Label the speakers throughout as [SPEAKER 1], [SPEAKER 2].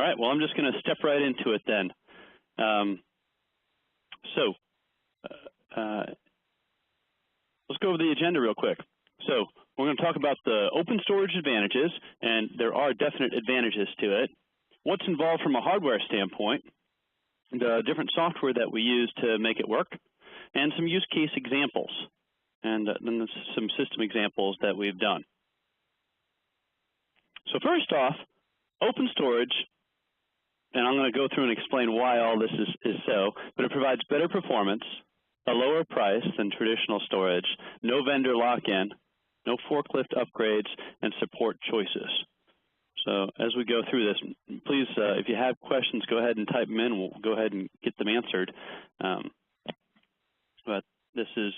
[SPEAKER 1] All right, well, I'm just going to step right into it then. Let's go over the agenda real quick. So we're going to talk about the open storage advantages, and there are definite advantages to it. What's involved from a hardware standpoint, the different software that we use to make it work, and some use case examples, and then some system examples that we've done. So first off, open storage, and I'm going to go through and explain why all this is so, but it provides better performance, a lower price than traditional storage, no vendor lock-in, no forklift upgrades, and support choices. So as we go through this, please, if you have questions, go ahead and type them in. We'll go ahead and get them answered. But this is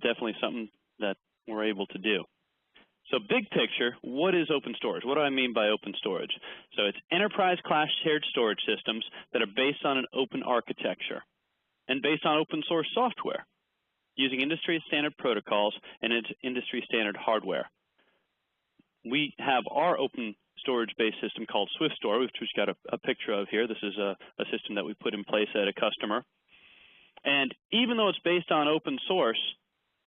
[SPEAKER 1] definitely something that we're able to do. So big picture, what is open storage? What do I mean by open storage? So it's enterprise-class shared storage systems that are based on an open architecture and based on open source software using industry-standard protocols and industry-standard hardware. We have our open storage-based system called SwiftStore, which we've got a picture of here. This is a system that we put in place at a customer. And even though it's based on open source,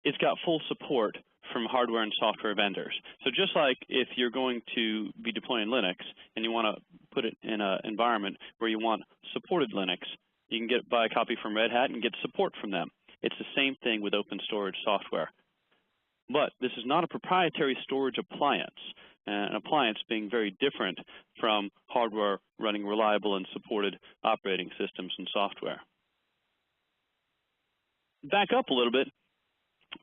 [SPEAKER 1] it's got full support from hardware and software vendors. So just like if you're going to be deploying Linux and you want to put it in an environment where you want supported Linux, you can buy a copy from Red Hat and get support from them. It's the same thing with open storage software. But this is not a proprietary storage appliance, an appliance being very different from hardware running reliable and supported operating systems and software. Back up a little bit.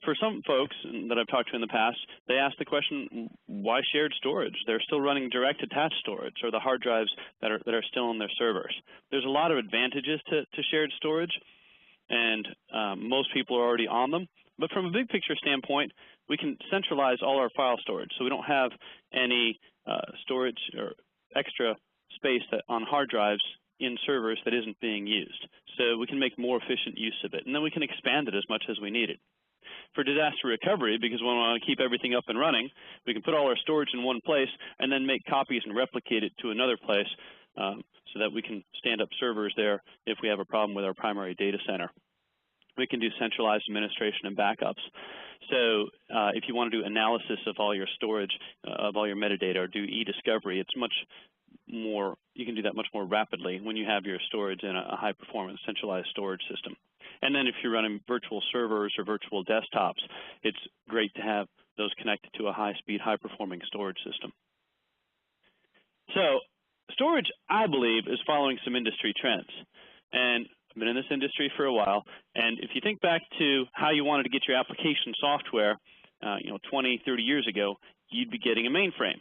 [SPEAKER 1] For some folks that I've talked to in the past, they ask the question, why shared storage? They're still running direct attached storage, or the hard drives that are still on their servers. There's a lot of advantages to shared storage, and most people are already on them. But from a big picture standpoint, we can centralize all our file storage, so we don't have any storage or extra space on hard drives in servers that isn't being used. So we can make more efficient use of it, and then we can expand it as much as we need it. For disaster recovery, because we want to keep everything up and running, we can put all our storage in one place and then make copies and replicate it to another place so that we can stand up servers there if we have a problem with our primary data center. We can do centralized administration and backups. So if you want to do analysis of all your storage, of all your metadata, or do e-discovery, it's much more, you can do that much more rapidly when you have your storage in a high-performance centralized storage system. And then if you're running virtual servers or virtual desktops, it's great to have those connected to a high-speed, high-performing storage system. So storage, I believe, is following some industry trends. And I've been in this industry for a while, and if you think back to how you wanted to get your application software, 20, 30 years ago, you'd be getting a mainframe.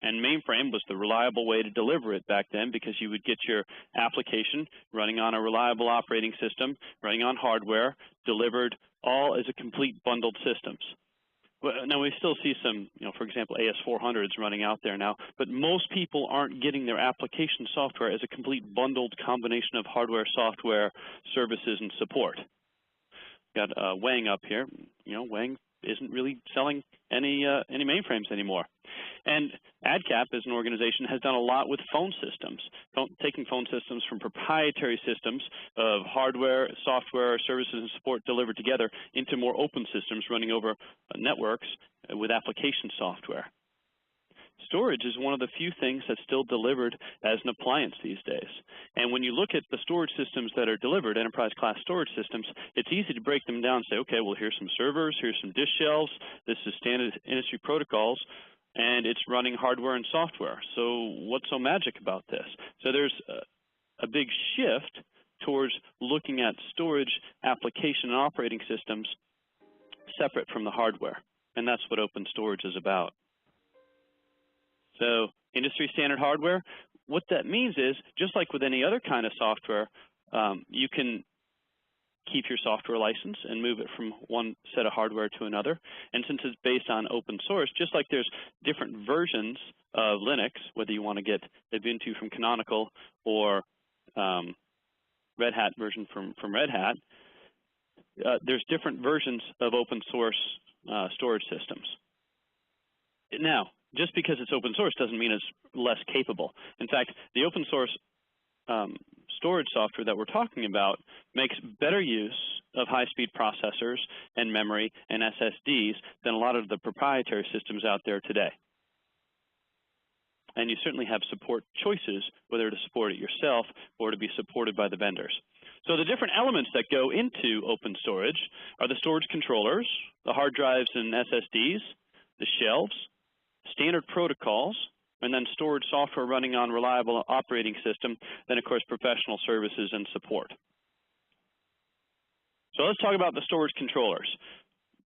[SPEAKER 1] And mainframe was the reliable way to deliver it back then, because you would get your application running on a reliable operating system, running on hardware, delivered all as a complete bundled systems. Now, we still see some, for example, AS400s running out there now, but most people aren't getting their application software as a complete bundled combination of hardware, software, services, and support. Got Wang up here. Wang isn't really selling any mainframes anymore. And Adcap, as an organization, has done a lot with phone systems, taking phone systems from proprietary systems of hardware, software, services, and support delivered together into more open systems running over networks with application software. Storage is one of the few things that's still delivered as an appliance these days. And when you look at the storage systems that are delivered, enterprise-class storage systems, it's easy to break them down and say, okay, well, here's some servers, here's some disk shelves, this is standard industry protocols, and it's running hardware and software. So what's so magic about this? So there's a big shift towards looking at storage application and operating systems separate from the hardware, and that's what open storage is about. So industry standard hardware, what that means is, just like with any other kind of software, you can keep your software license and move it from one set of hardware to another. And since it's based on open source, just like there's different versions of Linux, whether you want to get Ubuntu from Canonical or Red Hat version from Red Hat, there's different versions of open source storage systems. Now, just because it's open source doesn't mean it's less capable. In fact, the open source storage software that we're talking about makes better use of high-speed processors and memory and SSDs than a lot of the proprietary systems out there today. And you certainly have support choices, whether to support it yourself or to be supported by the vendors. So the different elements that go into open storage are the storage controllers, the hard drives and SSDs, the shelves, standard protocols, and then storage software running on reliable operating system, then of course professional services and support. So let's talk about the storage controllers.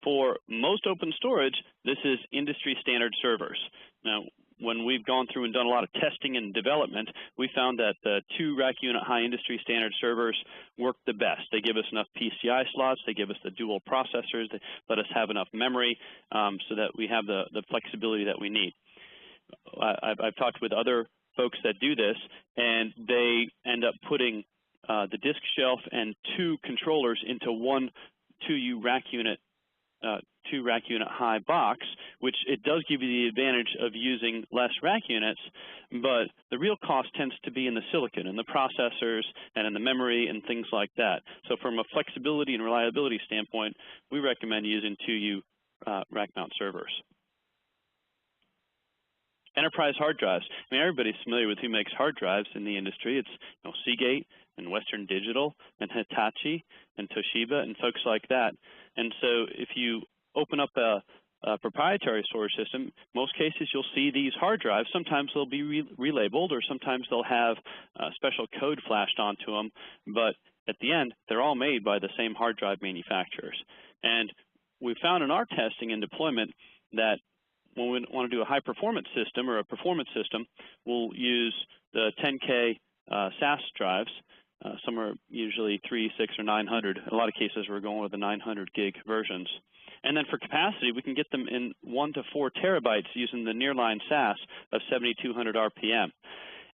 [SPEAKER 1] For most open storage, this is industry standard servers. Now, when we've gone through and done a lot of testing and development, we found that the 2 rack unit high industry standard servers work the best. They give us enough PCI slots, they give us the dual processors, they let us have enough memory so that we have the flexibility that we need. I've talked with other folks that do this, and they end up putting the disk shelf and 2 controllers into one 2U rack unit 2 rack unit high box, which it does give you the advantage of using less rack units, but the real cost tends to be in the silicon and the processors and in the memory and things like that. So from a flexibility and reliability standpoint, we recommend using 2U rack mount servers. Enterprise hard drives. I mean, everybody's familiar with who makes hard drives in the industry. It's Seagate and Western Digital and Hitachi and Toshiba and folks like that. And so if you open up a proprietary storage system, most cases you'll see these hard drives. Sometimes they'll be relabeled, or sometimes they'll have special code flashed onto them. But at the end, they're all made by the same hard drive manufacturers. And we found in our testing and deployment that when we want to do a high performance system or a performance system, we'll use the 10K SAS drives. Some are usually 3, 6, or 900. In a lot of cases, we're going with the 900 gig versions. And then for capacity, we can get them in 1 to 4 terabytes using the nearline SAS of 7,200 RPM.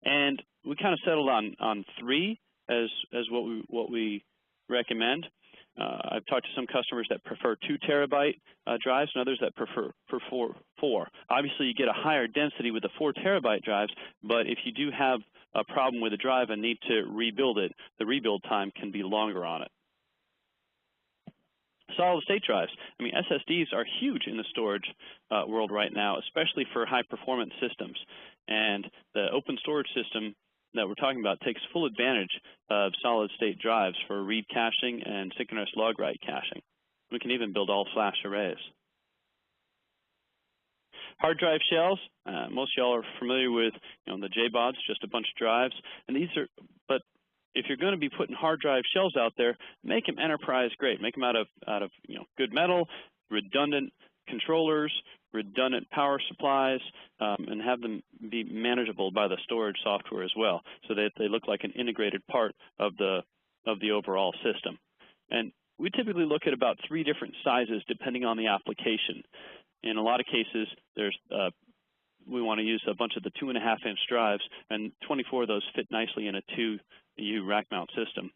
[SPEAKER 1] And we kind of settled on 3 as what we recommend. I've talked to some customers that prefer 2 terabyte drives and others that prefer 4. Obviously, you get a higher density with the 4 terabyte drives, but if you do have a problem with a drive and need to rebuild it, the rebuild time can be longer on it. Solid state drives. I mean, SSDs are huge in the storage world right now, especially for high performance systems. And the open storage system that we're talking about takes full advantage of solid state drives for read caching and synchronous log write caching. We can even build all flash arrays. Hard drive shells, most of y'all are familiar with the JBODs, just a bunch of drives. And these are, but if you're going to be putting hard drive shells out there, make them enterprise grade. Make them out of good metal, redundant controllers, redundant power supplies, and have them be manageable by the storage software as well, so that they look like an integrated part of the overall system. And we typically look at about 3 different sizes depending on the application. In a lot of cases, we want to use a bunch of the 2.5-inch drives, and 24 of those fit nicely in a 2U rack mount system.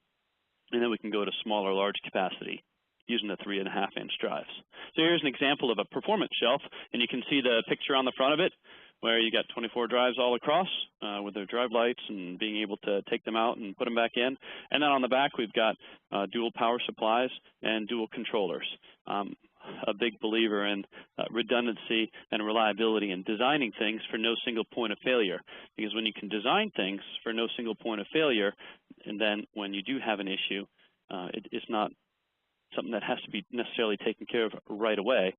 [SPEAKER 1] And then we can go to smaller, large capacity using the 3.5-inch drives. So here's an example of a performance shelf, and you can see the picture on the front of it where you got 24 drives all across with their drive lights and being able to take them out and put them back in. And then on the back, we've got dual power supplies and dual controllers. A big believer in redundancy and reliability and designing things for no single point of failure. Because when you can design things for no single point of failure, and then when you do have an issue, it's not something that has to be necessarily taken care of right away.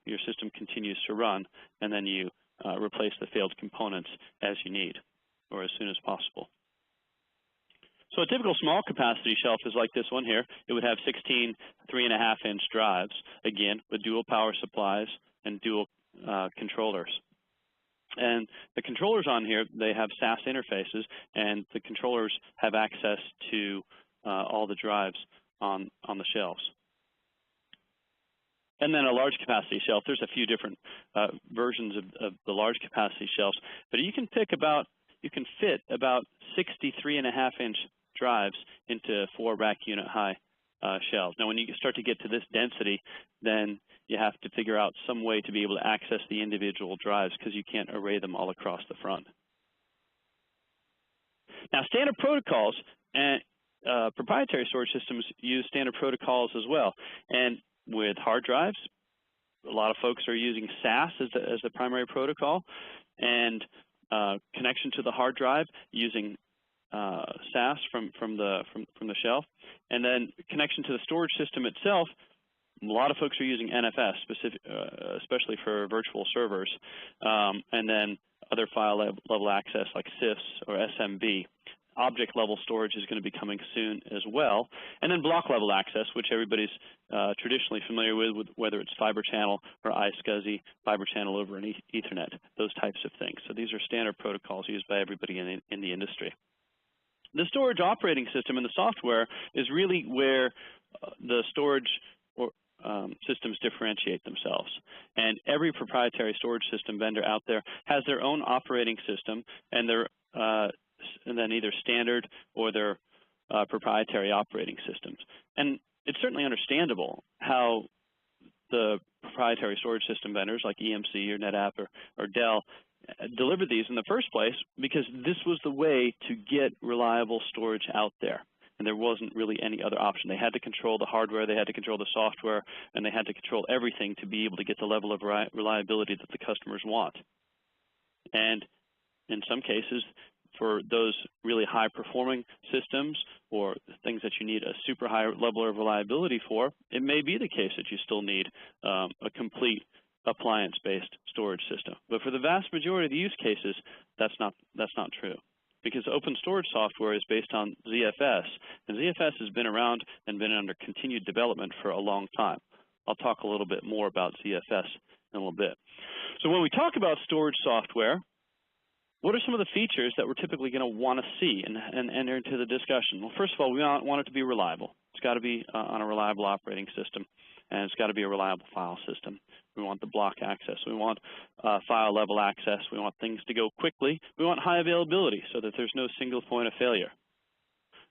[SPEAKER 1] Your system continues to run, and then you replace the failed components as you need, or as soon as possible. So a typical small capacity shelf is like this one here. It would have 16 3.5-inch drives, again, with dual power supplies and dual controllers. And the controllers on here, they have SAS interfaces, and the controllers have access to all the drives on the shelves. And then a large capacity shelf, there's a few different versions of the large capacity shelves, but you can fit about 60 3.5-inch drives into 4 rack unit high shelves. Now, when you start to get to this density, then you have to figure out some way to be able to access the individual drives, because you can't array them all across the front. Now, Now, standard protocols and proprietary storage systems use standard protocols as well. And with hard drives, a lot of folks are using SAS as the primary protocol, and connection to the hard drive using SAS from the shelf, and then connection to the storage system itself. A lot of folks are using NFS, especially for virtual servers, and then other file level access like CIFS or SMB. Object level storage is going to be coming soon as well, and then block level access, which everybody's traditionally familiar with, whether it's fiber channel or iSCSI, fiber channel over an Ethernet, those types of things. So these are standard protocols used by everybody in the industry. The storage operating system and the software is really where the storage systems differentiate themselves. And every proprietary storage system vendor out there has their own operating system, and then either standard or their proprietary operating systems. And it's certainly understandable how the proprietary storage system vendors like EMC or NetApp or Dell delivered these in the first place, because this was the way to get reliable storage out there. And there wasn't really any other option. They had to control the hardware, they had to control the software, and they had to control everything to be able to get the level of reliability that the customers want. And in some cases, for those really high-performing systems or things that you need a super high level of reliability for, it may be the case that you still need a complete appliance-based storage system. But for the vast majority of the use cases, that's not true, because open storage software is based on ZFS, and ZFS has been around and been under continued development for a long time. I'll talk a little bit more about ZFS in a little bit. So when we talk about storage software, what are some of the features that we're typically going to want to see and enter into the discussion? Well, first of all, we want it to be reliable. It's got to be on a reliable operating system, and it's got to be a reliable file system. We want the block access. We want file level access. We want things to go quickly. We want high availability so that there's no single point of failure.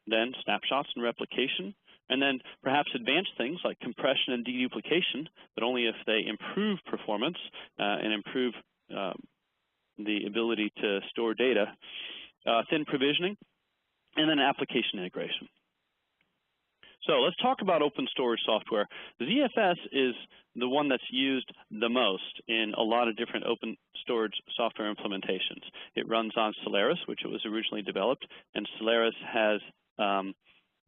[SPEAKER 1] Then snapshots and replication, and then perhaps advanced things like compression and deduplication, but only if they improve performance and improve the ability to store data, thin provisioning, and then application integration. So let's talk about open storage software. ZFS is the one that's used the most in a lot of different open storage software implementations. It runs on Solaris, which it was originally developed, and Solaris has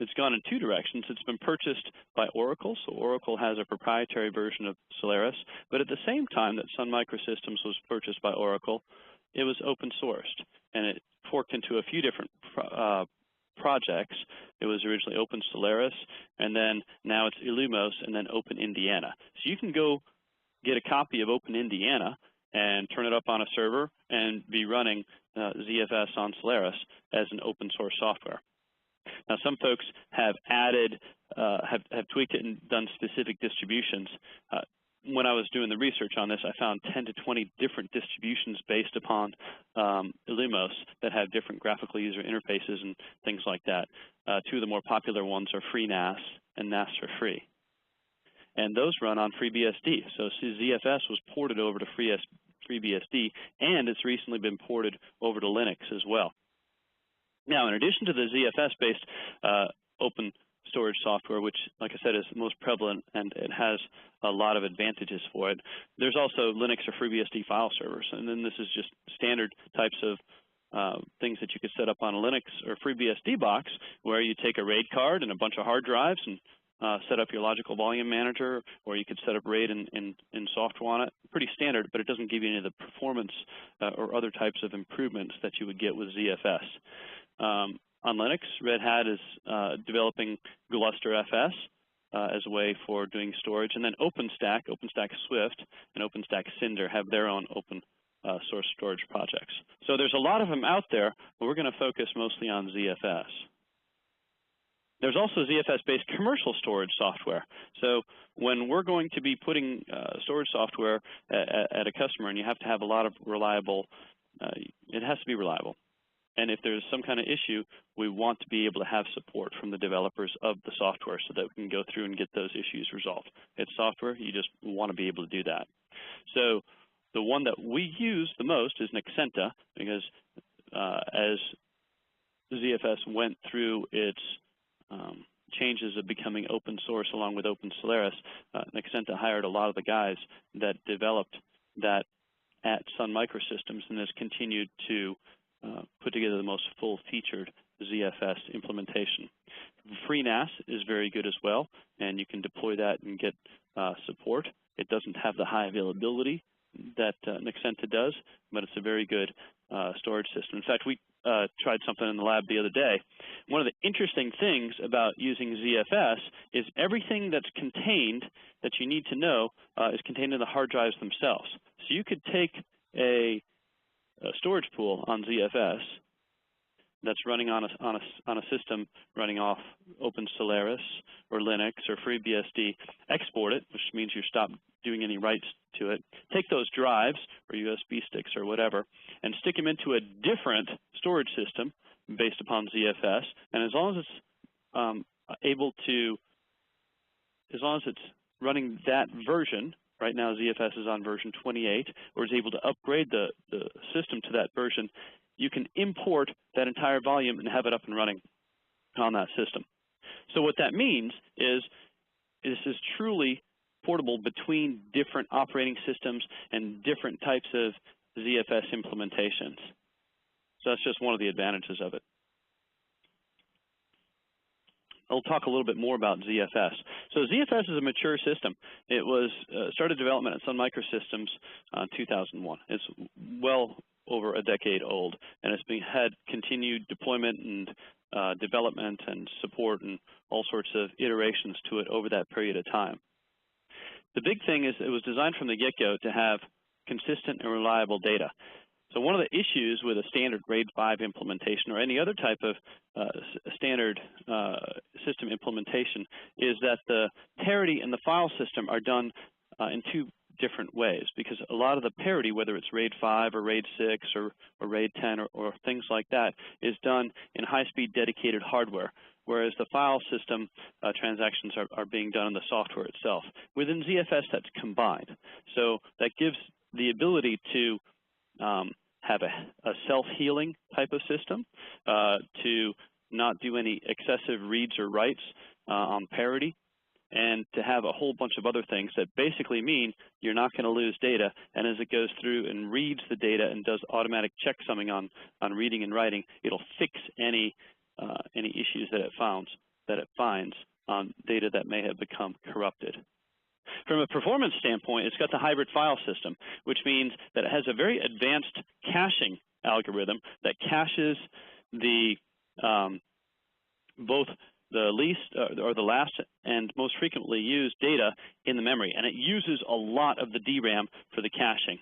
[SPEAKER 1] it's gone in two directions. It's been purchased by Oracle, so Oracle has a proprietary version of Solaris, but at the same time that Sun Microsystems was purchased by Oracle, it was open sourced, and it forked into a few different projects. It was originally Open Solaris, and then now it's Illumos, and then Open Indiana. So you can go get a copy of Open Indiana and turn it up on a server and be running ZFS on Solaris as an open source software. Now, some folks have added, have tweaked it and done specific distributions. When I was doing the research on this, I found 10 to 20 different distributions based upon Illumos that have different graphical user interfaces and things like that. Two of the more popular ones are FreeNAS and NAS for Free. And those run on FreeBSD. So ZFS was ported over to FreeBSD, and it's recently been ported over to Linux as well. Now, in addition to the ZFS-based open storage software, which, like I said, is most prevalent and it has a lot of advantages for it, there's also Linux or FreeBSD file servers. And then this is just standard types of things that you could set up on a Linux or FreeBSD box, where you take a RAID card and a bunch of hard drives and set up your logical volume manager, or you could set up RAID in software on it. Pretty standard, but it doesn't give you any of the performance or other types of improvements that you would get with ZFS. On Linux, Red Hat is developing GlusterFS as a way for doing storage, and then OpenStack Swift, and OpenStack Cinder have their own open source storage projects. So there's a lot of them out there, but we're going to focus mostly on ZFS. There's also ZFS-based commercial storage software. So when we're going to be putting storage software at a customer, and you have to have a lot of reliable, it has to be reliable. And if there's some kind of issue, we want to be able to have support from the developers of the software so that we can go through and get those issues resolved. It's software, you just want to be able to do that. So the one that we use the most is Nexenta, because as ZFS went through its changes of becoming open source along with Open Solaris, Nexenta hired a lot of the guys that developed that at Sun Microsystems and has continued to put together the most full-featured ZFS implementation. FreeNAS is very good as well, and you can deploy that and get support. It doesn't have the high availability that Nexenta does, but it's a very good storage system. In fact, we tried something in the lab the other day. One of the interesting things about using ZFS is everything that's contained that you need to know is contained in the hard drives themselves. So you could take a storage pool on ZFS that's running on a system running off Open Solaris or Linux or FreeBSD, export it, which means you stop doing any writes to it, take those drives or USB sticks or whatever, and stick them into a different storage system based upon ZFS, and as long as it's running that version, right now ZFS is on version 28, or is able to upgrade the system to that version, you can import that entire volume and have it up and running on that system. So what that means is this is truly portable between different operating systems and different types of ZFS implementations. So that's just one of the advantages of it. I'll talk a little bit more about ZFS. So ZFS is a mature system. It was started development at Sun Microsystems in 2001. It's well over a decade old, and it's had continued deployment and development and support and all sorts of iterations to it over that period of time. The big thing is it was designed from the get-go to have consistent and reliable data. So one of the issues with a standard RAID 5 implementation or any other type of standard system implementation is that the parity and the file system are done in two different ways, because a lot of the parity, whether it's RAID 5 or RAID 6 or RAID 10 or things like that, is done in high-speed dedicated hardware, whereas the file system transactions are being done in the software itself. Within ZFS, that's combined. So that gives the ability to have a self-healing type of system, to not do any excessive reads or writes on parity, and to have a whole bunch of other things that basically mean you're not going to lose data, and as it goes through and reads the data and does automatic checksumming on reading and writing, it'll fix any issues that it finds on data that may have become corrupted. From a performance standpoint, it's got the hybrid file system, which means that it has a very advanced caching algorithm that caches the both the least or the last and most frequently used data in the memory, and it uses a lot of the DRAM for the caching.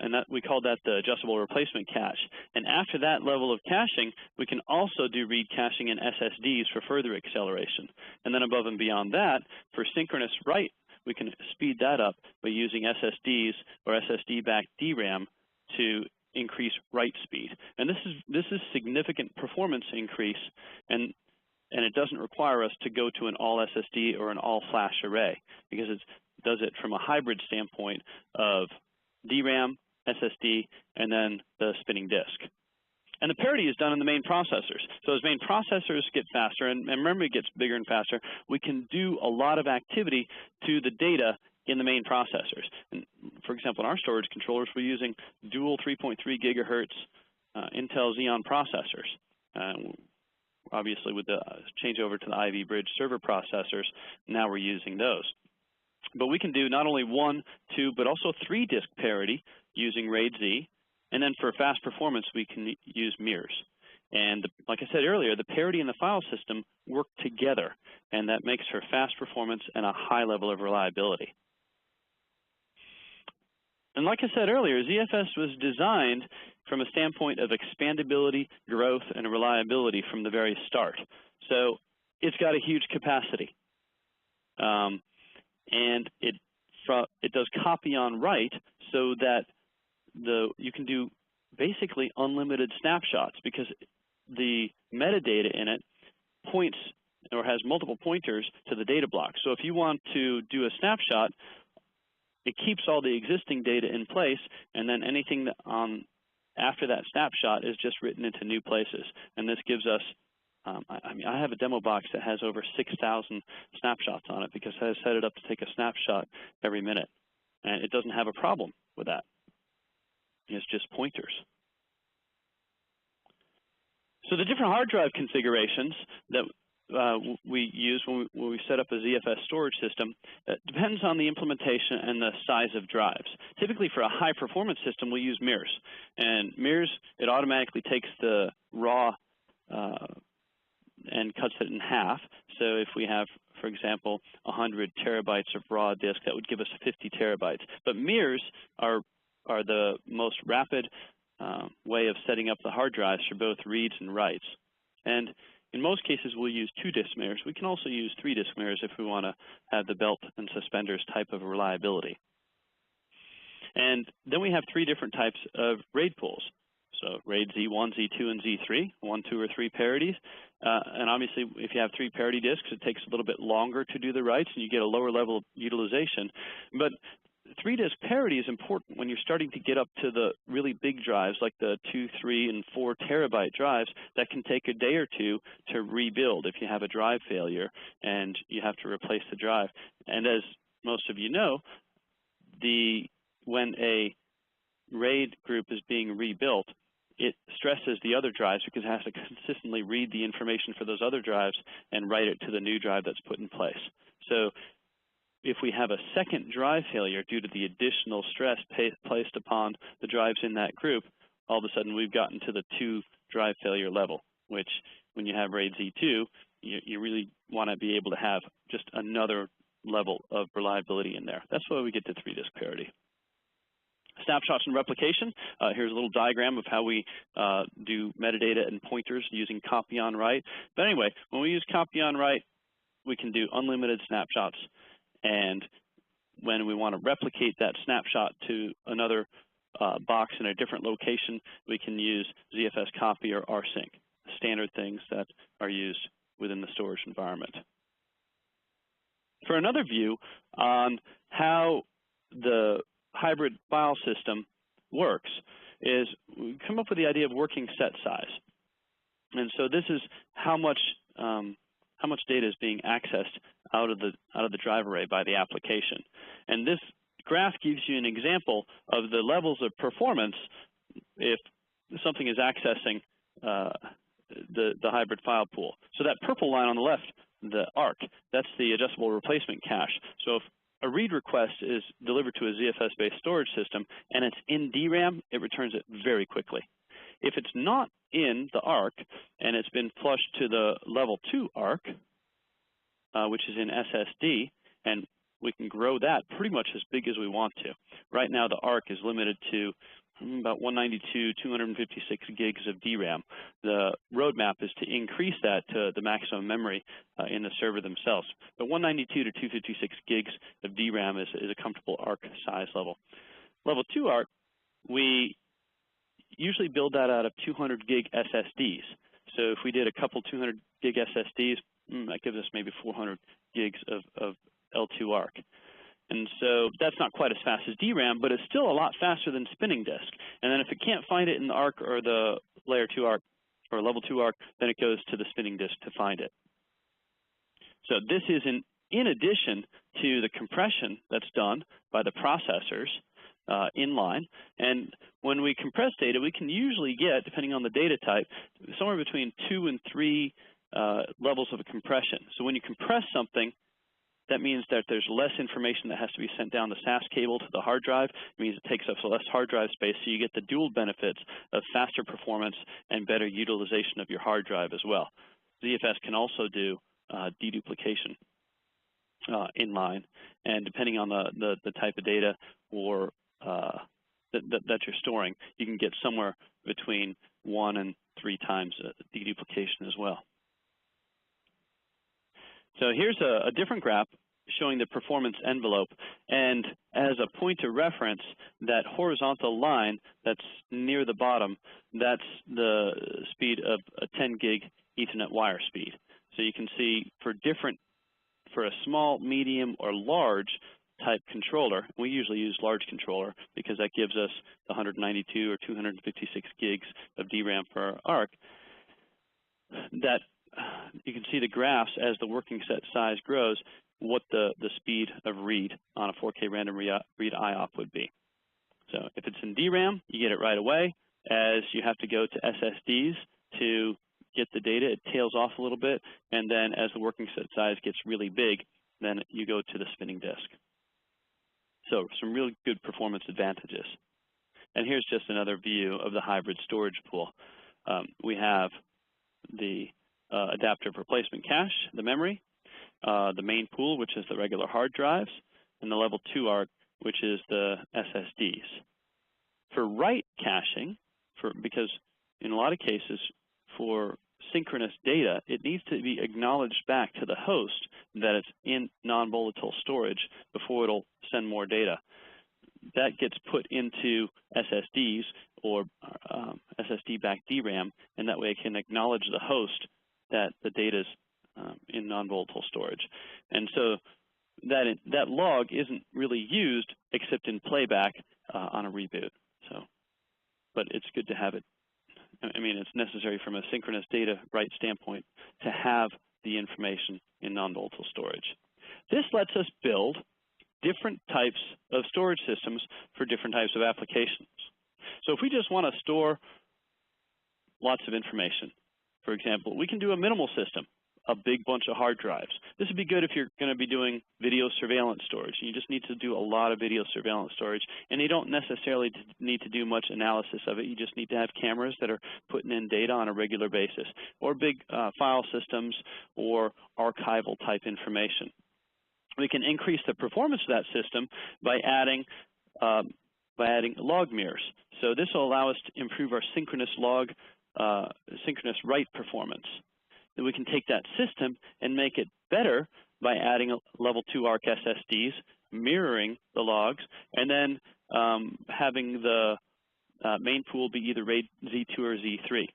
[SPEAKER 1] And that we call that the adjustable replacement cache. And after that level of caching, we can also do read caching in SSDs for further acceleration. And then above and beyond that, for synchronous write, we can speed that up by using SSDs or SSD-backed DRAM to increase write speed. And this is significant performance increase, and it doesn't require us to go to an all SSD or an all flash array, because it does it from a hybrid standpoint of DRAM, SSD, and then the spinning disk. And the parity is done in the main processors. So as main processors get faster and memory gets bigger and faster, we can do a lot of activity to the data in the main processors. And for example, in our storage controllers, we're using dual 3.3 gigahertz Intel Xeon processors. Obviously, with the changeover to the Ivy Bridge server processors, now we're using those. But we can do not only 1, 2, but also 3 disk parity using RAID Z. And then for fast performance, we can use mirrors. And like I said earlier, the parity and the file system work together, and that makes for fast performance and a high level of reliability. And like I said earlier, ZFS was designed from a standpoint of expandability, growth, and reliability from the very start. So it's got a huge capacity. And it does copy on write so that you can do basically unlimited snapshots, because the metadata in it points or has multiple pointers to the data block. So if you want to do a snapshot, it keeps all the existing data in place, and then anything after that snapshot is just written into new places. And this gives us, I mean, I have a demo box that has over 6,000 snapshots on it because I set it up to take a snapshot every minute. And it doesn't have a problem with that. It's just pointers. So the different hard drive configurations that we use when we set up a ZFS storage system depends on the implementation and the size of drives. Typically for a high performance system, we use mirrors. And mirrors, it automatically takes the raw and cuts it in half. So if we have, for example, 100 terabytes of raw disk, that would give us 50 terabytes. But mirrors are the most rapid way of setting up the hard drives for both reads and writes. And in most cases, we'll use 2-disk mirrors. We can also use 3-disk mirrors if we want to have the belt and suspenders type of reliability. And then we have 3 different types of RAID pools. So RAID Z1, Z2, and Z3, 1, 2, or 3 parities. And obviously, if you have 3 parity disks, it takes a little bit longer to do the writes, and you get a lower level of utilization. But 3-disk parity is important when you're starting to get up to the really big drives, like the 2, 3, and 4 terabyte drives that can take a day or two to rebuild if you have a drive failure and you have to replace the drive. And as most of you know, when a RAID group is being rebuilt, it stresses the other drives because it has to consistently read the information for those other drives and write it to the new drive that's put in place. So if we have a second drive failure due to the additional stress placed upon the drives in that group, all of a sudden we've gotten to the 2 drive failure level, which when you have RAID Z2, you really want to be able to have just another level of reliability in there. That's why we get to 3-disk parity. Snapshots and replication. Here's a little diagram of how we do metadata and pointers using copy on write. But anyway, when we use copy on write, we can do unlimited snapshots. And when we want to replicate that snapshot to another box in a different location, we can use ZFS copy or rsync, standard things that are used within the storage environment. For another view on how the hybrid file system works is we come up with the idea of working set size. And so this is how much data is being accessed out of the drive array by the application. And this graph gives you an example of the levels of performance if something is accessing the hybrid file pool. So that purple line on the left, the ARC, that's the adjustable replacement cache. So if a read request is delivered to a ZFS-based storage system and it's in DRAM, it returns it very quickly. If it's not in the ARC and it's been flushed to the level 2 ARC, which is in SSD, and we can grow that pretty much as big as we want to. Right now, the ARC is limited to about 192, 256 gigs of DRAM. The roadmap is to increase that to the maximum memory in the server themselves. But 192 to 256 gigs of DRAM is a comfortable ARC size level. Level 2 ARC, we usually build that out of 200 gig SSDs. So if we did a couple 200 gig SSDs, that gives us maybe 400 gigs of L2 ARC. And so that's not quite as fast as DRAM, but it's still a lot faster than spinning disk. And then if it can't find it in the ARC or the layer 2 ARC or level 2 ARC, then it goes to the spinning disk to find it. So this is in addition to the compression that's done by the processors inline. And when we compress data, we can usually get, depending on the data type, somewhere between 2 and 3 levels of compression. So when you compress something, that means that there's less information that has to be sent down the SAS cable to the hard drive. It means it takes up less hard drive space, so you get the dual benefits of faster performance and better utilization of your hard drive as well. ZFS can also do deduplication inline, and depending on the type of data or that you're storing, you can get somewhere between 1 and 3 times deduplication as well. So here's a different graph showing the performance envelope. And as a point of reference, that horizontal line that's near the bottom, that's the speed of a 10 gig Ethernet wire speed. So you can see for a small, medium, or large type controller. We usually use large controller because that gives us the 192 or 256 gigs of DRAM per ARC. That you can see the graphs as the working set size grows, what the speed of read on a 4K random read IOP would be. So if it's in DRAM, you get it right away. As you have to go to SSDs to get the data, it tails off a little bit, and then as the working set size gets really big, then you go to the spinning disk. So some really good performance advantages. And here's just another view of the hybrid storage pool. We have the adaptive replacement cache, the memory, the main pool, which is the regular hard drives, and the level 2 ARC, which is the SSDs. For write caching, because in a lot of cases for synchronous data, it needs to be acknowledged back to the host that it's in non-volatile storage before it'll send more data. That gets put into SSDs or SSD-backed DRAM, and that way it can acknowledge the host that the data is in non-volatile storage. And so that log isn't really used except in playback on a reboot. But it's good to have it. I mean, it's necessary from a synchronous data write standpoint to have the information in non-volatile storage. This lets us build different types of storage systems for different types of applications. So if we just want to store lots of information, for example, we can do a minimal system, a big bunch of hard drives. This would be good if you're going to be doing video surveillance storage. You just need to do a lot of video surveillance storage, and you don't necessarily need to do much analysis of it. You just need to have cameras that are putting in data on a regular basis, or big file systems or archival type information. We can increase the performance of that system by adding log mirrors. So this will allow us to improve our synchronous write performance. Then we can take that system and make it better by adding level 2 ARC SSDs, mirroring the logs, and then having the main pool be either RAID Z2 or Z3.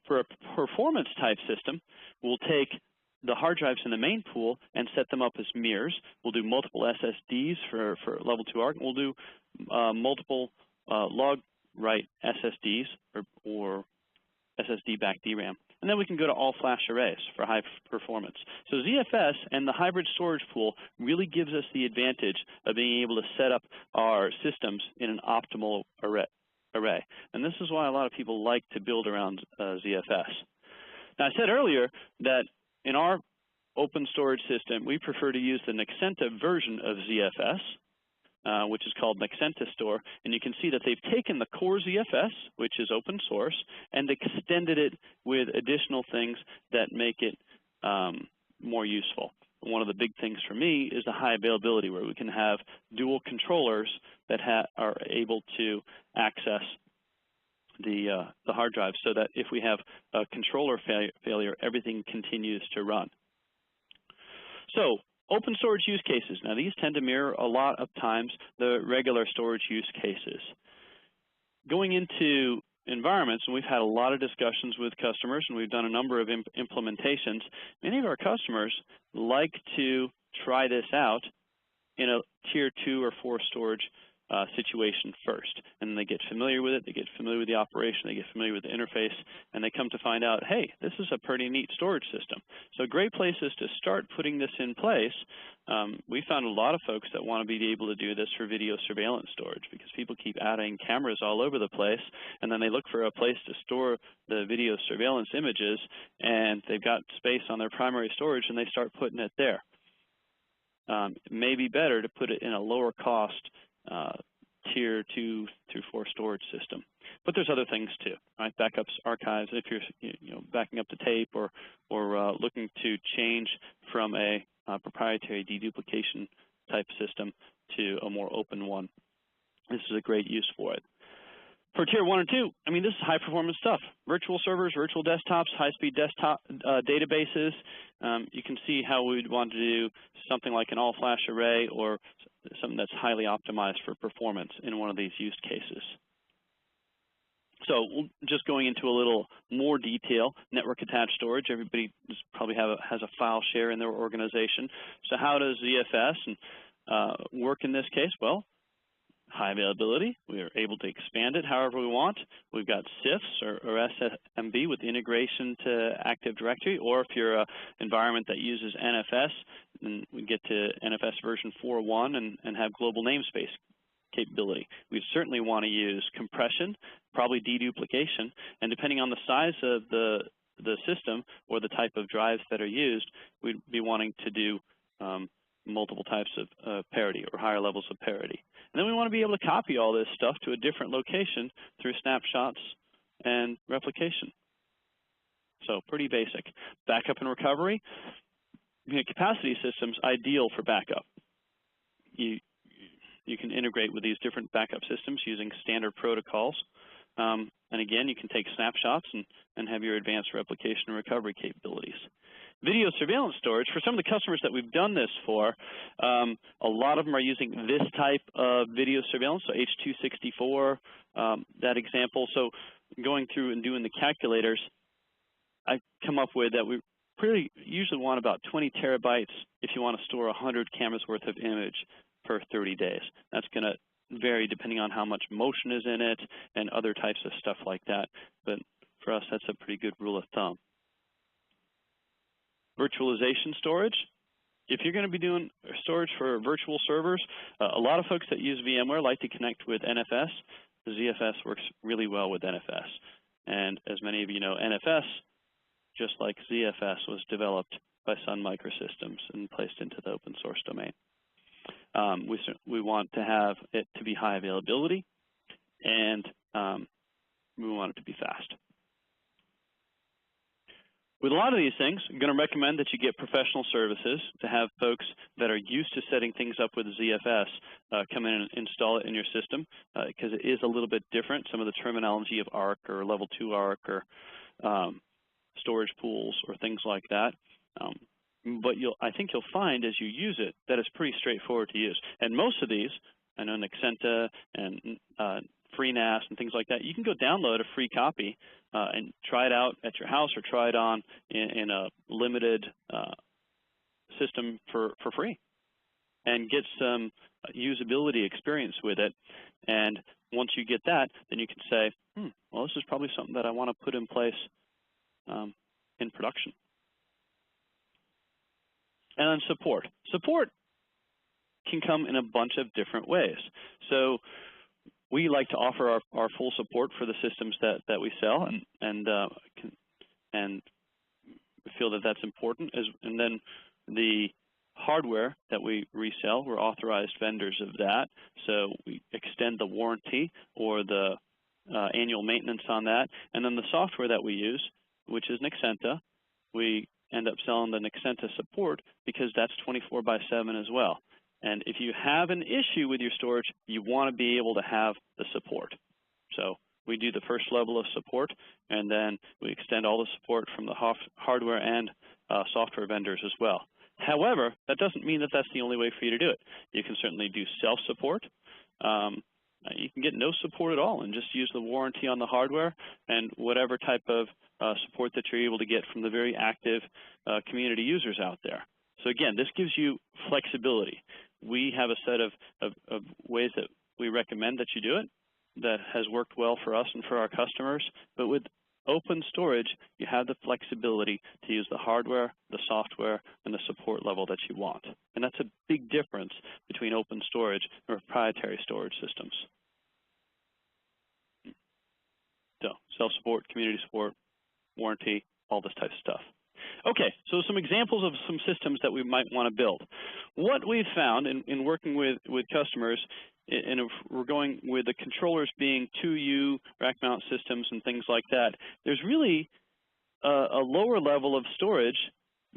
[SPEAKER 1] For a performance type system, we'll take the hard drives in the main pool and set them up as mirrors. We'll do multiple SSDs for level 2 ARC, and we'll do multiple log write SSDs or SSD-backed DRAM. And then we can go to all-flash arrays for high performance. So ZFS and the hybrid storage pool really gives us the advantage of being able to set up our systems in an optimal array. And this is why a lot of people like to build around ZFS. Now, I said earlier that in our open storage system, we prefer to use the Nexenta version of ZFS, which is called Nexenta Store, and you can see that they've taken the core ZFS, which is open source, and extended it with additional things that make it more useful. One of the big things for me is the high availability, where we can have dual controllers that are able to access the hard drive, so that if we have a controller failure, everything continues to run. So, open storage use cases. Now, these tend to mirror a lot of times the regular storage use cases. Going into environments, and we've had a lot of discussions with customers, and we've done a number of implementations, many of our customers like to try this out in a tier 2 or 4 storage situation first. And they get familiar with it, they get familiar with the operation, they get familiar with the interface, and they come to find out, hey, this is a pretty neat storage system. So great places to start putting this in place. We found a lot of folks that want to be able to do this for video surveillance storage, because people keep adding cameras all over the place, and then they look for a place to store the video surveillance images, and they've got space on their primary storage, and they start putting it there. It may be better to put it in a lower cost tier 2 through 4 storage system, but there's other things too, right? Backups, archives. If you're backing up the tape or looking to change from a proprietary deduplication type system to a more open one, this is a great use for it. For tier 1 and 2, I mean, this is high performance stuff. Virtual servers, virtual desktops, high-speed desktop databases. You can see how we'd want to do something like an all-flash array or something that's highly optimized for performance in one of these use cases. So just going into a little more detail, network attached storage. Everybody probably has a file share in their organization. So how does ZFS work in this case? Well, high availability. We are able to expand it however we want. We've got CIFS or SMB with integration to Active Directory, or if you're an environment that uses NFS, then we get to NFS version 4.1 and have global namespace capability. We certainly want to use compression, probably deduplication, and depending on the size of the system or the type of drives that are used, we'd be wanting to do multiple types of parity or higher levels of parity. And then we want to be able to copy all this stuff to a different location through snapshots and replication. So pretty basic. Backup and recovery. Capacity systems, ideal for backup. You can integrate with these different backup systems using standard protocols. And again, you can take snapshots and have your advanced replication and recovery capabilities. Video surveillance storage, for some of the customers that we've done this for, a lot of them are using this type of video surveillance, so H.264, that example. So going through and doing the calculators, I come up with that we pretty usually want about 20 terabytes if you want to store 100 cameras worth of image per 30 days. That's going to vary depending on how much motion is in it and other types of stuff like that. But for us, that's a pretty good rule of thumb. Virtualization storage. If you're going to be doing storage for virtual servers, a lot of folks that use VMware like to connect with NFS. The ZFS works really well with NFS. And as many of you know, NFS, just like ZFS, was developed by Sun Microsystems and placed into the open source domain. We want to have it to be high availability, and we want it to be fast. With a lot of these things, I'm going to recommend that you get professional services to have folks that are used to setting things up with ZFS come in and install it in your system, because it is a little bit different. Some of the terminology of ARC or level 2 ARC or storage pools or things like that. But I think you'll find as you use it that it's pretty straightforward to use. And most of these, I know Nexenta and FreeNAS and things like that, you can go download a free copy and try it out at your house or try it on in a limited system for free and get some usability experience with it. And once you get that, then you can say, well, this is probably something that I want to put in place in production. And then support. Support can come in a bunch of different ways. So we like to offer our full support for the systems that we sell, and we feel that that's important. And then the hardware that we resell, we're authorized vendors of that. So we extend the warranty or the annual maintenance on that. And then the software that we use, which is Nexenta, we end up selling the Nexenta support because that's 24/7 as well. And if you have an issue with your storage, you want to be able to have the support. So we do the first level of support, and then we extend all the support from the hardware and software vendors as well. However, that doesn't mean that that's the only way for you to do it. You can certainly do self-support. You can get no support at all and just use the warranty on the hardware and whatever type of support that you're able to get from the very active community users out there. So again, this gives you flexibility. We have a set of ways that we recommend that you do it that has worked well for us and for our customers. But with open storage, you have the flexibility to use the hardware, the software, and the support level that you want. And that's a big difference between open storage and proprietary storage systems. So self-support, community support, warranty, all this type of stuff. Okay, so some examples of some systems that we might want to build. What we've found in working with customers, and if we're going with the controllers being 2U rack mount systems and things like that, there's really a lower level of storage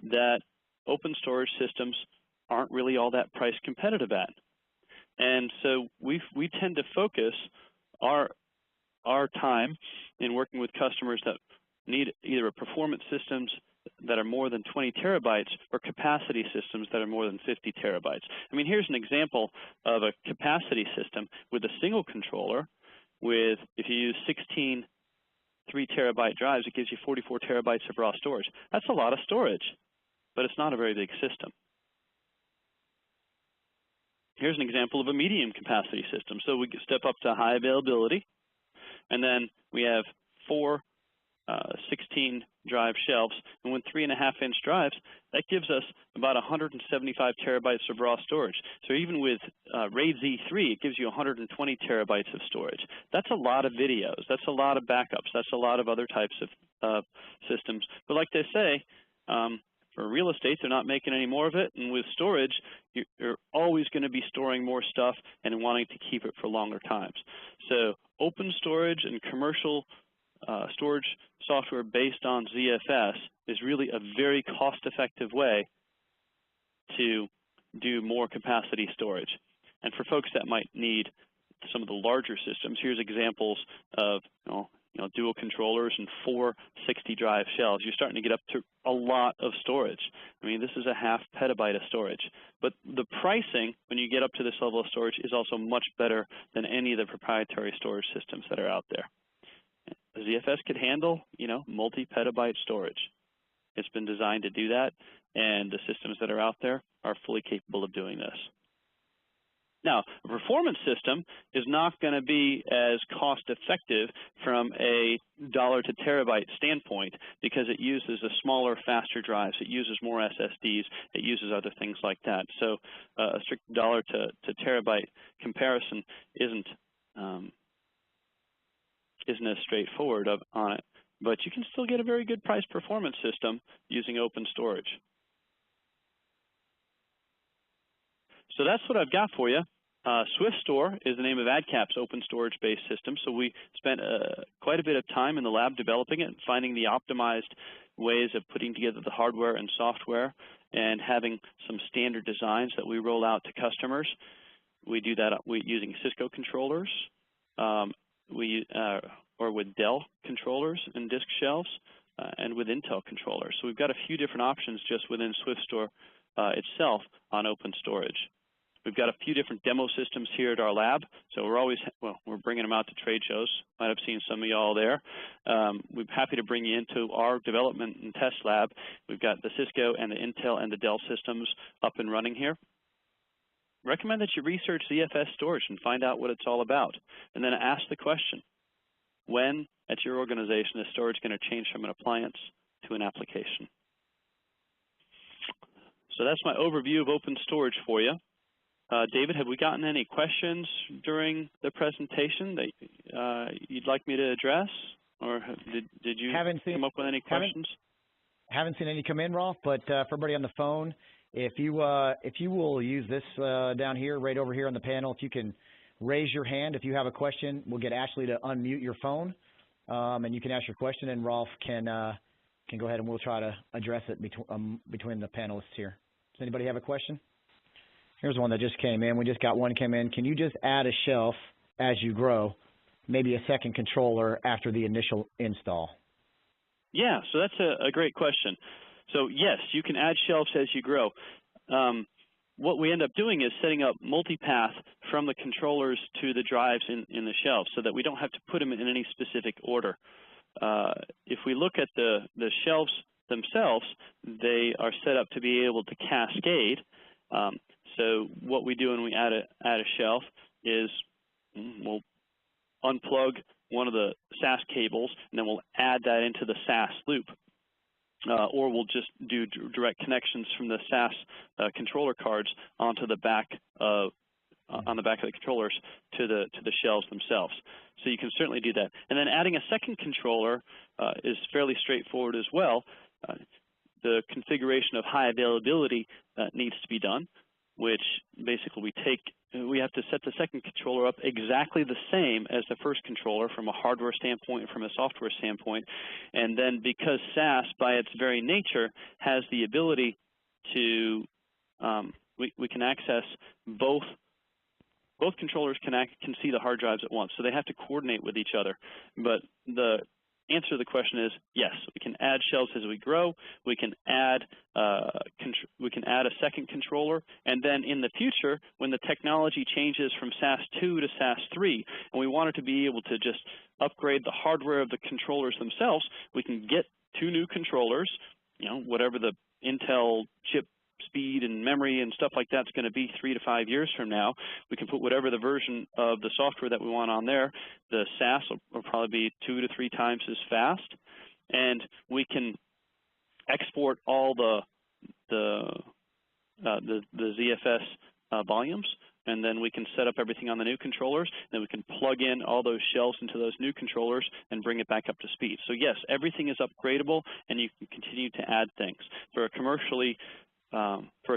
[SPEAKER 1] that open storage systems aren't really all that price competitive at. And so we tend to focus our time in working with customers that need either a performance systems that are more than 20 terabytes or capacity systems that are more than 50 terabytes. I mean, here's an example of a capacity system with a single controller with, if you use 16 3-terabyte drives, it gives you 44 terabytes of raw storage. That's a lot of storage, but it's not a very big system. here's an example of a medium capacity system. So we step up to high availability, and then we have 4 16 drive shelves, and with 3.5-inch drives, that gives us about 175 terabytes of raw storage. So even with RAID Z3, it gives you 120 terabytes of storage. That's a lot of videos. That's a lot of backups. That's a lot of other types of systems. But like they say, for real estate, they're not making any more of it, and with storage, you're always going to be storing more stuff and wanting to keep it for longer times. So open storage and commercial storage software based on ZFS is really a very cost-effective way to do more capacity storage. And for folks that might need some of the larger systems, here's examples of dual controllers and 4 60-drive shelves. You're starting to get up to a lot of storage. I mean, this is a half petabyte of storage. But the pricing, when you get up to this level of storage, is also much better than any of the proprietary storage systems that are out there. ZFS could handle, multi-petabyte storage. It's been designed to do that, and the systems that are out there are fully capable of doing this. Now, a performance system is not going to be as cost-effective from a dollar to terabyte standpoint because it uses a smaller, faster drives. It uses more SSDs. It uses other things like that. So a strict dollar to terabyte comparison isn't as straightforward on it, but you can still get a very good price performance system using open storage. So that's what I've got for you. SwiftStore is the name of Adcap's open storage-based system. So we spent quite a bit of time in the lab developing it and finding the optimized ways of putting together the hardware and software and having some standard designs that we roll out to customers. We do that using Cisco controllers, or with Dell controllers and disk shelves, and with Intel controllers. So we've got a few different options just within SwiftStore itself on open storage. We've got a few different demo systems here at our lab, so we're bringing them out to trade shows. Might have seen some of y'all there. We're happy to bring you into our development and test lab. We've got the Cisco and the Intel and the Dell systems up and running here. Recommend that you research ZFS storage and find out what it's all about, and then ask the question, when at your organization is storage going to change from an appliance to an application? So that's my overview of open storage for you. David, have we gotten any questions during the presentation that you'd like me to address, or did you come up with any questions?
[SPEAKER 2] Haven't seen any come in, Rolf, but for everybody on the phone, if you will use this down here, right over here on the panel, if you can raise your hand if you have a question, we'll get Ashley to unmute your phone, and you can ask your question, and Rolf can go ahead and we'll try to address it between the panelists here. Does anybody have a question? Here's one that just came in. We just got one came in. Can you just add a shelf as you grow, maybe a second controller after the initial install?
[SPEAKER 1] Yeah, so that's a great question. So yes, you can add shelves as you grow. What we end up doing is setting up multipath from the controllers to the drives in the shelves so that we don't have to put them in any specific order. If we look at the shelves themselves, they are set up to be able to cascade. So what we do when we add a shelf is we'll unplug one of the SAS cables, and then we'll add that into the SAS loop. Or we'll just do direct connections from the SAS controller cards onto the back of the controllers to the shelves themselves. So you can certainly do that. And then adding a second controller is fairly straightforward as well. The configuration of high availability needs to be done, which basically we have to set the second controller up exactly the same as the first controller from a hardware standpoint and from a software standpoint. And then because SAS, by its very nature, has the ability to, we can access both controllers can see the hard drives at once. So they have to coordinate with each other. But the answer to the question is yes, we can add shelves as we grow. We can add a second controller, and then in the future, when the technology changes from SAS 2 to SAS 3, and we want it to be able to just upgrade the hardware of the controllers themselves, we can get 2 new controllers, whatever the Intel chip speed and memory and stuff like that's going to be 3 to 5 years from now. We can put whatever the version of the software that we want on there. The SAS will probably be 2 to 3 times as fast, and we can export all the ZFS volumes, and then we can set up everything on the new controllers, and then we can plug in all those shells into those new controllers and bring it back up to speed. So yes, everything is upgradable, and you can continue to add things. For a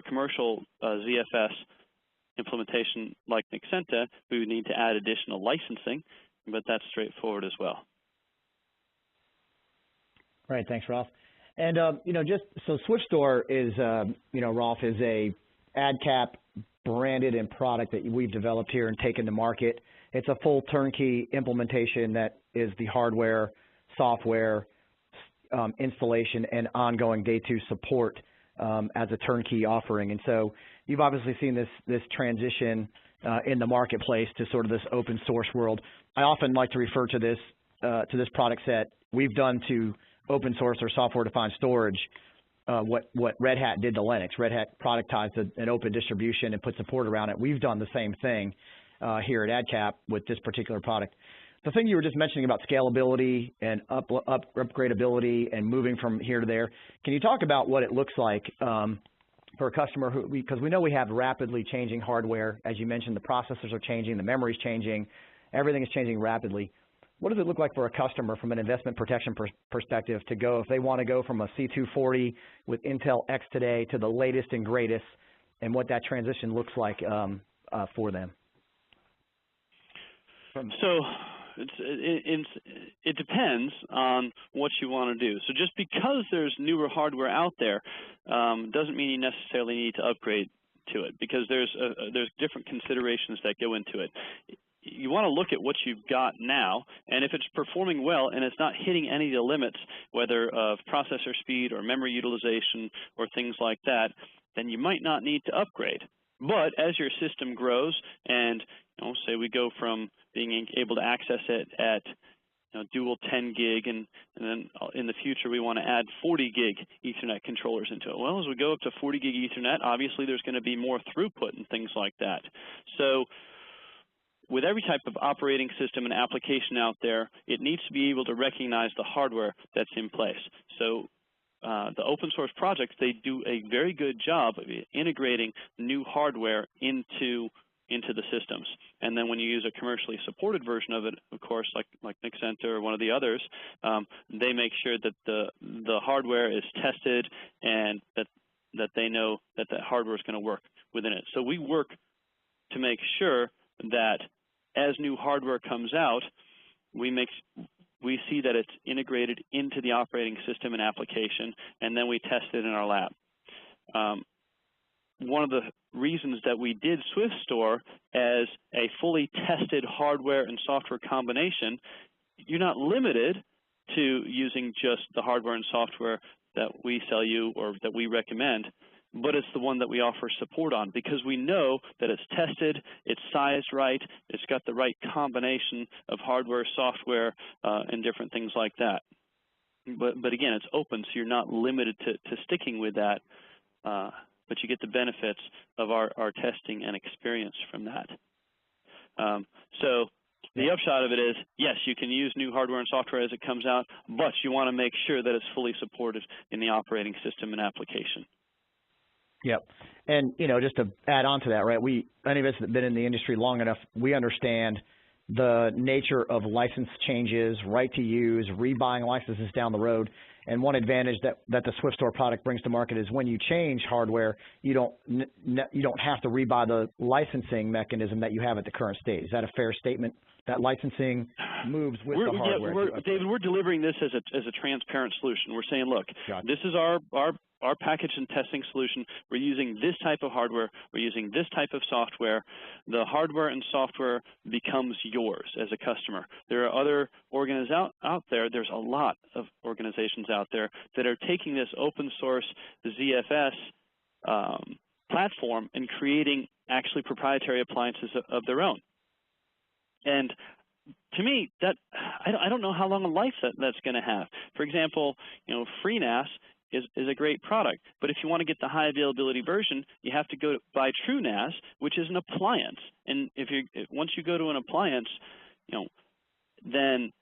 [SPEAKER 1] commercial ZFS implementation like Nexenta, we would need to add additional licensing, but that's straightforward as well.
[SPEAKER 2] Right, thanks, Rolf. And just so SwiftStore is, Rolf, is a Adcap branded and product that we've developed here and taken to market. It's a full turnkey implementation that is the hardware, software, installation, and ongoing day 2 support as a turnkey offering. And so you've obviously seen this transition in the marketplace to sort of this open source world. I often like to refer to this product set we've done to open source or software-defined storage, what Red Hat did to Linux. Red Hat productized an open distribution and put support around it. We've done the same thing here at Adcap with this particular product. The thing you were just mentioning about scalability and upgradability and moving from here to there, can you talk about what it looks like for a customer because we know we have rapidly changing hardware. As you mentioned, the processors are changing, the memory's changing, everything is changing rapidly. What does it look like for a customer from an investment protection perspective to go, if they want to go from a C240 with Intel X today to the latest and greatest, and what that transition looks like for them?
[SPEAKER 1] So it depends on what you want to do. So just because there's newer hardware out there doesn't mean you necessarily need to upgrade to it, because there's different considerations that go into it. You want to look at what you've got now, and if it's performing well and it's not hitting any of the limits, whether of processor speed or memory utilization or things like that, then you might not need to upgrade. But as your system grows and, say we go from being able to access it at dual 10 gig, and then in the future we want to add 40 gig Ethernet controllers into it. Well, as we go up to 40 gig Ethernet, obviously there's going to be more throughput and things like that. So with every type of operating system and application out there, it needs to be able to recognize the hardware that's in place. So the open source projects, they do a very good job of integrating new hardware into the systems. And then when you use a commercially supported version of it, of course, like Nexenta or one of the others, they make sure that the hardware is tested and that they know that the hardware is going to work within it. So we work to make sure that as new hardware comes out, we see that it's integrated into the operating system and application, and then we test it in our lab. One of the reasons that we did SwiftStore as a fully tested hardware and software combination, you're not limited to using just the hardware and software that we sell you or that we recommend, but it's the one that we offer support on, because we know that it's tested, it's sized right, it's got the right combination of hardware, software, and different things like that. But again, it's open, so you're not limited to sticking with that, but you get the benefits of our testing and experience from that. So the upshot of it is, yes, you can use new hardware and software as it comes out, but you want to make sure that it's fully supported in the operating system and application.
[SPEAKER 2] Yep. And, just to add on to that, right, any of us that have been in the industry long enough, we understand the nature of license changes, right to use, rebuying licenses down the road. And one advantage that the SwiftStore product brings to market is when you change hardware, you don't have to rebuy the licensing mechanism that you have at the current state. Is that a fair statement? That licensing moves with the hardware.
[SPEAKER 1] David, we're delivering this as a transparent solution. We're saying, look, this is our package and testing solution. We're using this type of hardware. We're using this type of software. The hardware and software becomes yours as a customer. There are other organizations out there. There's a lot of organizations out there that are taking this open source ZFS platform and creating actually proprietary appliances of their own. And to me, that I don't know how long a life that's going to have. For example, FreeNAS is a great product. But if you want to get the high availability version, you have to go to buy TrueNAS, which is an appliance. And once you go to an appliance, then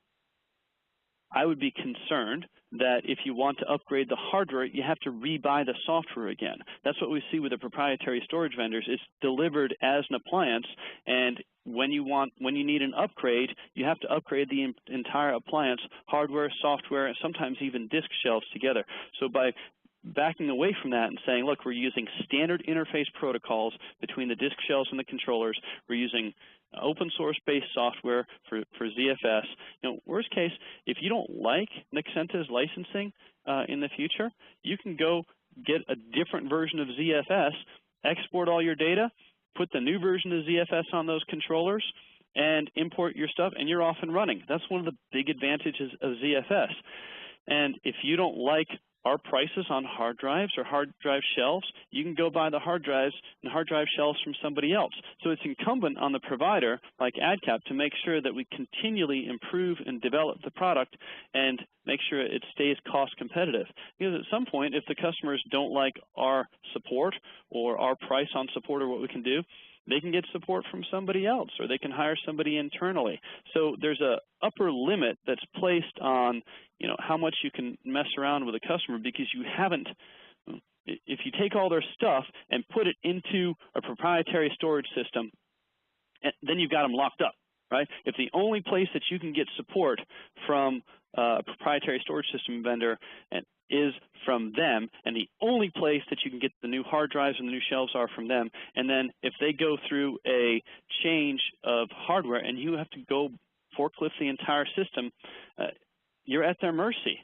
[SPEAKER 1] I would be concerned that if you want to upgrade the hardware, you have to rebuy the software again. That's what we see with the proprietary storage vendors. It's delivered as an appliance, and when you need an upgrade, you have to upgrade the entire appliance, hardware, software, and sometimes even disk shelves together. So by backing away from that and saying, look, we're using standard interface protocols between the disk shelves and the controllers. We're using open source based software for ZFS. Worst case, if you don't like Nexenta's licensing in the future, you can go get a different version of ZFS, export all your data, put the new version of ZFS on those controllers, and import your stuff, and you're off and running. That's one of the big advantages of ZFS. And if you don't like our prices on hard drives or hard drive shelves, you can go buy the hard drives and hard drive shelves from somebody else. So it's incumbent on the provider, like Adcap, to make sure that we continually improve and develop the product and make sure it stays cost competitive. Because at some point, if the customers don't like our support or our price on support or what we can do, they can get support from somebody else, or they can hire somebody internally. So there's a upper limit that's placed on, how much you can mess around with a customer, because you haven't. If you take all their stuff and put it into a proprietary storage system, then you've got them locked up, right? If the only place that you can get support from a proprietary storage system vendor is from them, and the only place that you can get the new hard drives and the new shelves are from them, and then if they go through a change of hardware and you have to go forklift the entire system, you're at their mercy.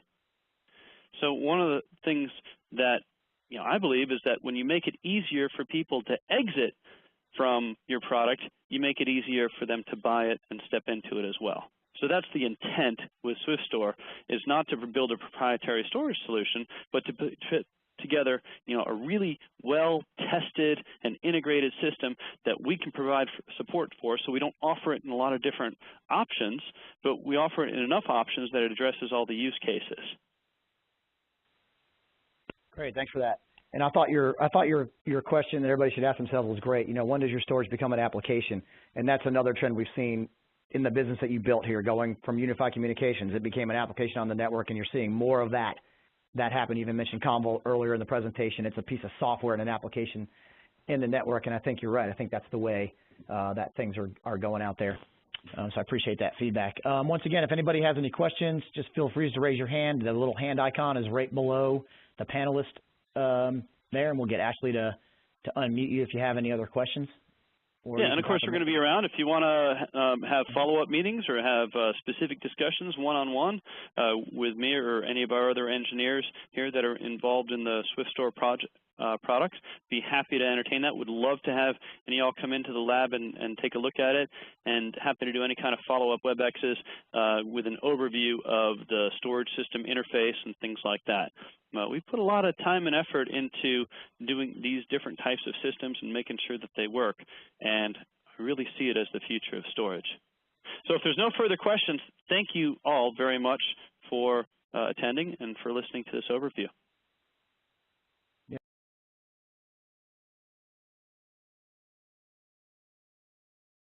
[SPEAKER 1] So one of the things that I believe is that when you make it easier for people to exit from your product, you make it easier for them to buy it and step into it as well. So that's the intent with SwiftStore, is not to build a proprietary storage solution, but to put together, a really well-tested and integrated system that we can provide support for. So we don't offer it in a lot of different options, but we offer it in enough options that it addresses all the use cases.
[SPEAKER 2] Great, thanks for that. And I thought your question that everybody should ask themselves was great. When does your storage become an application? And that's another trend we've seen in the business that you built here, going from unified communications. It became an application on the network, and you're seeing more of that happen. You even mentioned Commvault earlier in the presentation. It's a piece of software and an application in the network, and I think you're right. I think that's the way that things are going out there. So I appreciate that feedback. Once again, if anybody has any questions, just feel free to raise your hand. The little hand icon is right below the panelist there, and we'll get Ashley to unmute you if you have any other questions.
[SPEAKER 1] Yeah, and of course we're going to be around if you want to have follow-up meetings or have specific discussions one-on-one with me or any of our other engineers here that are involved in the SwiftStore products. Be happy to entertain that. Would love to have any of y'all come into the lab and take a look at it, and happy to do any kind of follow-up WebExes with an overview of the storage system interface and things like that. We put a lot of time and effort into doing these different types of systems and making sure that they work, and I really see it as the future of storage. So if there's no further questions, thank you all very much for attending and for listening to this overview.